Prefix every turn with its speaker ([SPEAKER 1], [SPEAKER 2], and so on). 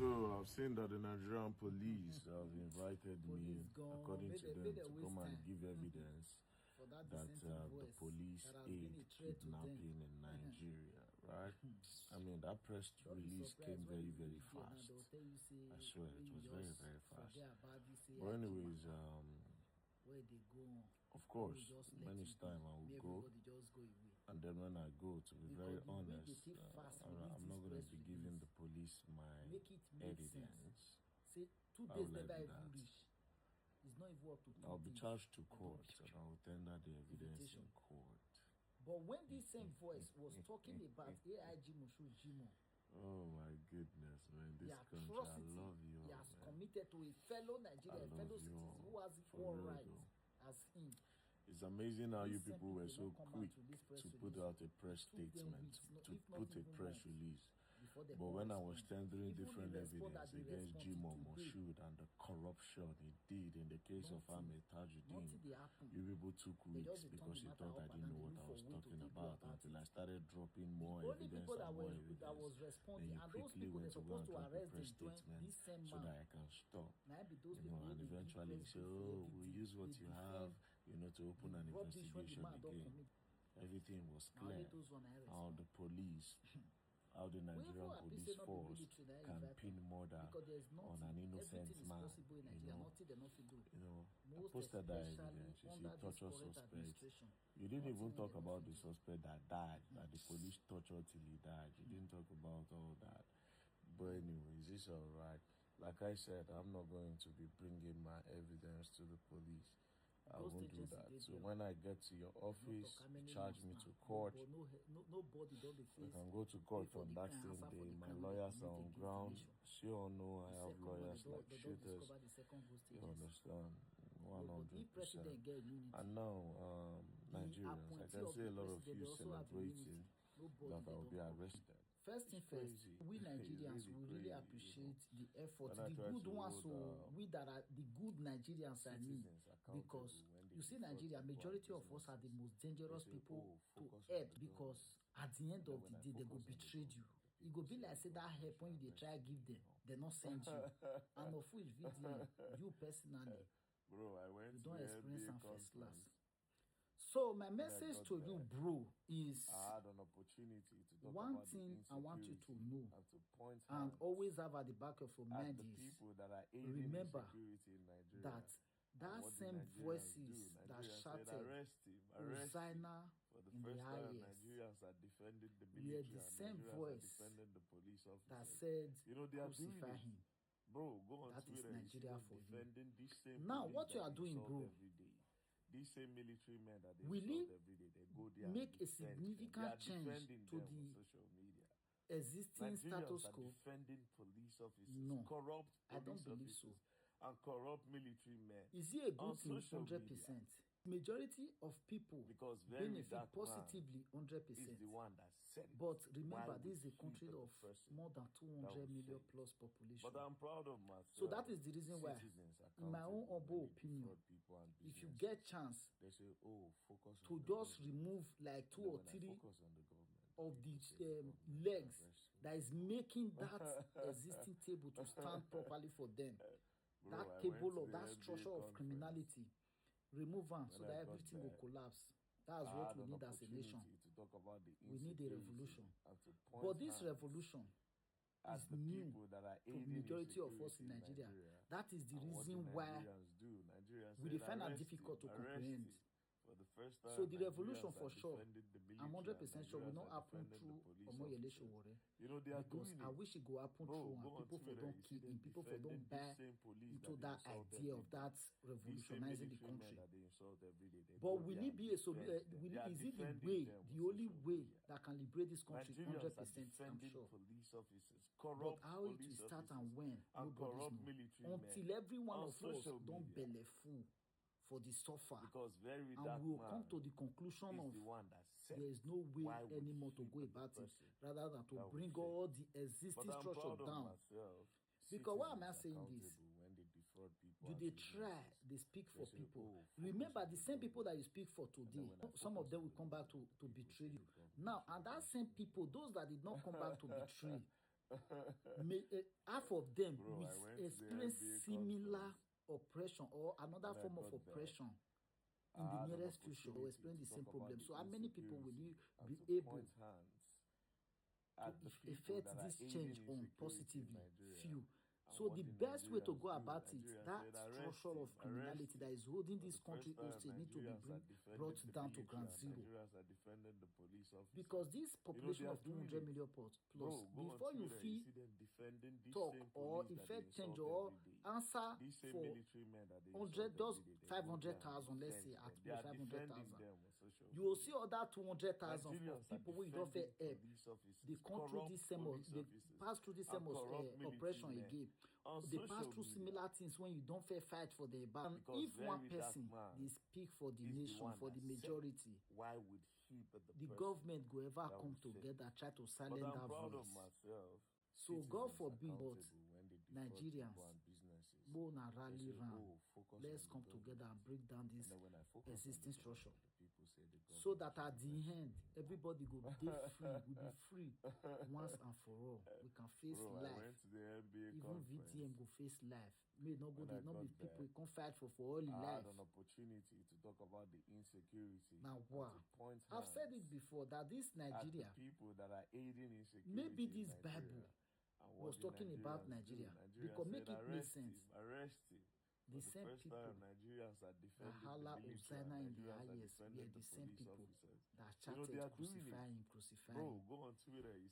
[SPEAKER 1] So I've seen that the Nigerian police have invited me, according to them, to come and give evidence that the police aid kidnapping in Nigeria, right? I mean, that press release came very, very fast. I swear, it was very, very fast. But anyways,
[SPEAKER 2] where they go,
[SPEAKER 1] of course, many times I will go, and then when I go, to be very honest, I'm not going to be giving the police my evidence.
[SPEAKER 2] Say 2
[SPEAKER 1] I
[SPEAKER 2] days
[SPEAKER 1] will
[SPEAKER 2] never
[SPEAKER 1] do
[SPEAKER 2] even
[SPEAKER 1] that.
[SPEAKER 2] reach. It's not even up to 2
[SPEAKER 1] I'll be
[SPEAKER 2] days.
[SPEAKER 1] charged to court, and I will tender the evidence in court.
[SPEAKER 2] But when this same voice was talking about AIG Jimo,
[SPEAKER 1] oh my goodness, man, this country, I love you all,
[SPEAKER 2] he has
[SPEAKER 1] man.
[SPEAKER 2] committed to a fellow Nigerian, a fellow citizen who has equal rights as him.
[SPEAKER 1] It's amazing how you people were so quick to put out a press statement, to put a press release. But when I was tendering different evidence against Jimo Moshood and the corruption he did in the case of Ahmed Tajuddin, you people took weeks because you thought I didn't know what I was talking about until I started dropping more evidence and more evidence. Then you quickly went to go and drop a press statement so that I can stop. And eventually you say, oh, we'll use what you have, to open an investigation again. Everything was clear. How the police, how the Nigerian police force can pin murder on an innocent man. I posted that evidence. You see, torture suspect. You didn't even talk about the suspect that died, that the police tortured till he died. You didn't talk about all that. But anyways, it's all right. Like I said, I'm not going to be bringing my evidence to the police. I won't do that. So when I get to your office, charge me to court. I can go to court on that same day. My lawyers are on ground. Sure or no, I have lawyers like shooters. You understand? 100%. And now, Nigerians, I can see a lot of you celebrating that I will be arrested.
[SPEAKER 2] First thing first, we Nigerians will really appreciate the effort, the good ones. So we that are the good Nigerians, I mean, because you see, Nigeria, majority of us are the most dangerous people to help, because at the end of the day, they go betray you. It go be like say that help when you try give them, they not send you. And of which video, you personally,
[SPEAKER 1] you
[SPEAKER 2] don't experience them first class. So my message to you, bro, is
[SPEAKER 1] I had an opportunity to talk
[SPEAKER 2] one
[SPEAKER 1] about
[SPEAKER 2] thing I want you to know
[SPEAKER 1] and to point
[SPEAKER 2] and always have at the back of your mind is remember that same voices that shouted Hosanna in the highest were the same voice that said crucify him.
[SPEAKER 1] Bro,
[SPEAKER 2] that is Nigeria for you. Now what you are doing, bro,
[SPEAKER 1] these same military men that they
[SPEAKER 2] will
[SPEAKER 1] every day, they go there
[SPEAKER 2] make a significant change to the
[SPEAKER 1] social media.
[SPEAKER 2] Existing status quo.
[SPEAKER 1] Defending police officers,
[SPEAKER 2] no,
[SPEAKER 1] corrupt
[SPEAKER 2] I don't believe
[SPEAKER 1] officers,
[SPEAKER 2] so.
[SPEAKER 1] And corrupt military men.
[SPEAKER 2] Is it a good thing? 100%. Majority of people benefit positively 100%.
[SPEAKER 1] The one that said it.
[SPEAKER 2] But remember, this is a country of more than 200 million plus population.
[SPEAKER 1] But I'm proud of myself.
[SPEAKER 2] So that is the reason why, in my own humble opinion, if you get chance,
[SPEAKER 1] they say, oh, focus
[SPEAKER 2] to just remove like 2 or 3 of the legs that is making that existing table to stand properly for them. That table of that structure of criminality. Remove them so that everything will collapse. That's what we need as a nation. We need a revolution. But this revolution is new to the majority of us in Nigeria. That is the reason why we find it difficult to comprehend.
[SPEAKER 1] For the first time,
[SPEAKER 2] so the revolution for sure, I'm 100% sure will not happen through Omoyele Sowore. Because I wish it go happen through and people for don't kill him, people for don't buy into that idea of that revolutionizing the country. But will it be a solution? Is it the way, the only way that can liberate this country? 100%, I'm sure. But how it will start and when, nobody's know. Until every one of us don't belly full for the suffer, and we will come to the conclusion of there is no way anymore to go about it, rather than to bring all the existing structure down. Because why am I saying this? Do they try, they speak for people. Remember, the same people that you speak for today, some of them will come back to betray you. Now, and that same people, those that did not come back to betray, half of them
[SPEAKER 1] Bro,
[SPEAKER 2] will
[SPEAKER 1] I went to the
[SPEAKER 2] experience
[SPEAKER 1] NBA
[SPEAKER 2] similar
[SPEAKER 1] conference.
[SPEAKER 2] oppression or another
[SPEAKER 1] When I
[SPEAKER 2] form of
[SPEAKER 1] got there,
[SPEAKER 2] oppression
[SPEAKER 1] I
[SPEAKER 2] in the
[SPEAKER 1] had an
[SPEAKER 2] nearest future or
[SPEAKER 1] opportunity
[SPEAKER 2] experience the
[SPEAKER 1] to
[SPEAKER 2] same
[SPEAKER 1] talk about
[SPEAKER 2] problem.
[SPEAKER 1] the
[SPEAKER 2] So how many people will you
[SPEAKER 1] insecurity
[SPEAKER 2] be
[SPEAKER 1] and to
[SPEAKER 2] able
[SPEAKER 1] point hands
[SPEAKER 2] to
[SPEAKER 1] at the people
[SPEAKER 2] effect
[SPEAKER 1] that are
[SPEAKER 2] this
[SPEAKER 1] aiding
[SPEAKER 2] change on
[SPEAKER 1] insecurity in
[SPEAKER 2] positively?
[SPEAKER 1] Nigeria?
[SPEAKER 2] Few.
[SPEAKER 1] And
[SPEAKER 2] So
[SPEAKER 1] what
[SPEAKER 2] the
[SPEAKER 1] the
[SPEAKER 2] best way to
[SPEAKER 1] Nigerians
[SPEAKER 2] go
[SPEAKER 1] do,
[SPEAKER 2] about it,
[SPEAKER 1] Nigerians
[SPEAKER 2] that
[SPEAKER 1] said, arrest
[SPEAKER 2] structure
[SPEAKER 1] him,
[SPEAKER 2] of criminality
[SPEAKER 1] arrest
[SPEAKER 2] that
[SPEAKER 1] him.
[SPEAKER 2] is holding
[SPEAKER 1] For
[SPEAKER 2] this
[SPEAKER 1] the
[SPEAKER 2] country
[SPEAKER 1] first time,
[SPEAKER 2] hostage need to be
[SPEAKER 1] Nigerians are defending
[SPEAKER 2] brought
[SPEAKER 1] the
[SPEAKER 2] down to
[SPEAKER 1] military
[SPEAKER 2] ground
[SPEAKER 1] and
[SPEAKER 2] zero.
[SPEAKER 1] Nigerians are defending the police officers.
[SPEAKER 2] Because this population
[SPEAKER 1] they
[SPEAKER 2] of
[SPEAKER 1] are doing
[SPEAKER 2] 200
[SPEAKER 1] it.
[SPEAKER 2] million plus,
[SPEAKER 1] Bro, go on
[SPEAKER 2] before you
[SPEAKER 1] Twitter,
[SPEAKER 2] feel
[SPEAKER 1] you see them defending these
[SPEAKER 2] talk
[SPEAKER 1] same
[SPEAKER 2] or
[SPEAKER 1] police that
[SPEAKER 2] effect
[SPEAKER 1] they
[SPEAKER 2] change
[SPEAKER 1] insult
[SPEAKER 2] or
[SPEAKER 1] every day.
[SPEAKER 2] answer
[SPEAKER 1] These same
[SPEAKER 2] for
[SPEAKER 1] military men that they
[SPEAKER 2] 100,
[SPEAKER 1] insult
[SPEAKER 2] just
[SPEAKER 1] every day, they go there and
[SPEAKER 2] 500,000, let's
[SPEAKER 1] defend
[SPEAKER 2] say, at
[SPEAKER 1] them. They are
[SPEAKER 2] most
[SPEAKER 1] defending
[SPEAKER 2] 500,000.
[SPEAKER 1] them on social
[SPEAKER 2] You will
[SPEAKER 1] media.
[SPEAKER 2] see other 200,000
[SPEAKER 1] Nigerians are
[SPEAKER 2] people wey you don't fair
[SPEAKER 1] defending
[SPEAKER 2] help.
[SPEAKER 1] police officers,
[SPEAKER 2] They come through this same,
[SPEAKER 1] corrupt
[SPEAKER 2] they
[SPEAKER 1] police officers,
[SPEAKER 2] pass through this
[SPEAKER 1] and
[SPEAKER 2] same
[SPEAKER 1] corrupt military
[SPEAKER 2] oppression
[SPEAKER 1] men
[SPEAKER 2] again.
[SPEAKER 1] on
[SPEAKER 2] They pass
[SPEAKER 1] social
[SPEAKER 2] through
[SPEAKER 1] media.
[SPEAKER 2] similar things when you don't fair fight for the back. And
[SPEAKER 1] Because
[SPEAKER 2] if one
[SPEAKER 1] very dark
[SPEAKER 2] person
[SPEAKER 1] man
[SPEAKER 2] they speak for the
[SPEAKER 1] is the
[SPEAKER 2] nation,
[SPEAKER 1] one
[SPEAKER 2] for
[SPEAKER 1] that
[SPEAKER 2] the
[SPEAKER 1] said,
[SPEAKER 2] majority,
[SPEAKER 1] why would he but the
[SPEAKER 2] the
[SPEAKER 1] person
[SPEAKER 2] government go ever
[SPEAKER 1] that
[SPEAKER 2] come
[SPEAKER 1] would say?
[SPEAKER 2] together try to
[SPEAKER 1] But
[SPEAKER 2] silence
[SPEAKER 1] I'm
[SPEAKER 2] that
[SPEAKER 1] proud of
[SPEAKER 2] voice.
[SPEAKER 1] myself.
[SPEAKER 2] So God
[SPEAKER 1] Citizens
[SPEAKER 2] forbid, but
[SPEAKER 1] accountable when they defraud
[SPEAKER 2] Nigerians,
[SPEAKER 1] people and businesses.
[SPEAKER 2] go na
[SPEAKER 1] They
[SPEAKER 2] rally
[SPEAKER 1] say,
[SPEAKER 2] round.
[SPEAKER 1] oh, focus
[SPEAKER 2] Let's
[SPEAKER 1] on the
[SPEAKER 2] come together and
[SPEAKER 1] government.
[SPEAKER 2] break down this
[SPEAKER 1] And then when I focus
[SPEAKER 2] existing
[SPEAKER 1] on the
[SPEAKER 2] structure.
[SPEAKER 1] government, the people say the government
[SPEAKER 2] So that at
[SPEAKER 1] is
[SPEAKER 2] the
[SPEAKER 1] the
[SPEAKER 2] end, everybody go be free, will be free once and for all. We can face
[SPEAKER 1] Bro, I
[SPEAKER 2] life.
[SPEAKER 1] went to the NBA
[SPEAKER 2] Even
[SPEAKER 1] conference.
[SPEAKER 2] VTM go face life. May not go
[SPEAKER 1] When
[SPEAKER 2] there,
[SPEAKER 1] I
[SPEAKER 2] not
[SPEAKER 1] got
[SPEAKER 2] be people
[SPEAKER 1] there,
[SPEAKER 2] you can fight for all in
[SPEAKER 1] I
[SPEAKER 2] life.
[SPEAKER 1] had an opportunity to talk about the insecurity
[SPEAKER 2] Now
[SPEAKER 1] and
[SPEAKER 2] wow.
[SPEAKER 1] to point
[SPEAKER 2] I've said
[SPEAKER 1] hands
[SPEAKER 2] it before that this
[SPEAKER 1] at the
[SPEAKER 2] Nigeria,
[SPEAKER 1] people that are aiding insecurity
[SPEAKER 2] maybe
[SPEAKER 1] in
[SPEAKER 2] this
[SPEAKER 1] Nigeria.
[SPEAKER 2] Bible
[SPEAKER 1] And
[SPEAKER 2] was
[SPEAKER 1] what the
[SPEAKER 2] talking about
[SPEAKER 1] Nigerians
[SPEAKER 2] Nigeria.
[SPEAKER 1] do. Nigerians
[SPEAKER 2] Because
[SPEAKER 1] said,
[SPEAKER 2] make it make
[SPEAKER 1] arrest
[SPEAKER 2] sense.
[SPEAKER 1] him, arrest him.
[SPEAKER 2] The
[SPEAKER 1] For the
[SPEAKER 2] same
[SPEAKER 1] first
[SPEAKER 2] people
[SPEAKER 1] time, Nigerians are defending the
[SPEAKER 2] Allah
[SPEAKER 1] military
[SPEAKER 2] Hosanna
[SPEAKER 1] and
[SPEAKER 2] in the
[SPEAKER 1] Nigerians are
[SPEAKER 2] highest, we
[SPEAKER 1] defending
[SPEAKER 2] are
[SPEAKER 1] the
[SPEAKER 2] the same
[SPEAKER 1] police
[SPEAKER 2] people
[SPEAKER 1] officers.
[SPEAKER 2] that
[SPEAKER 1] You know,
[SPEAKER 2] chatted
[SPEAKER 1] they are doing
[SPEAKER 2] crucify
[SPEAKER 1] it.
[SPEAKER 2] him, crucify
[SPEAKER 1] Bro,
[SPEAKER 2] him.
[SPEAKER 1] go on Twitter. You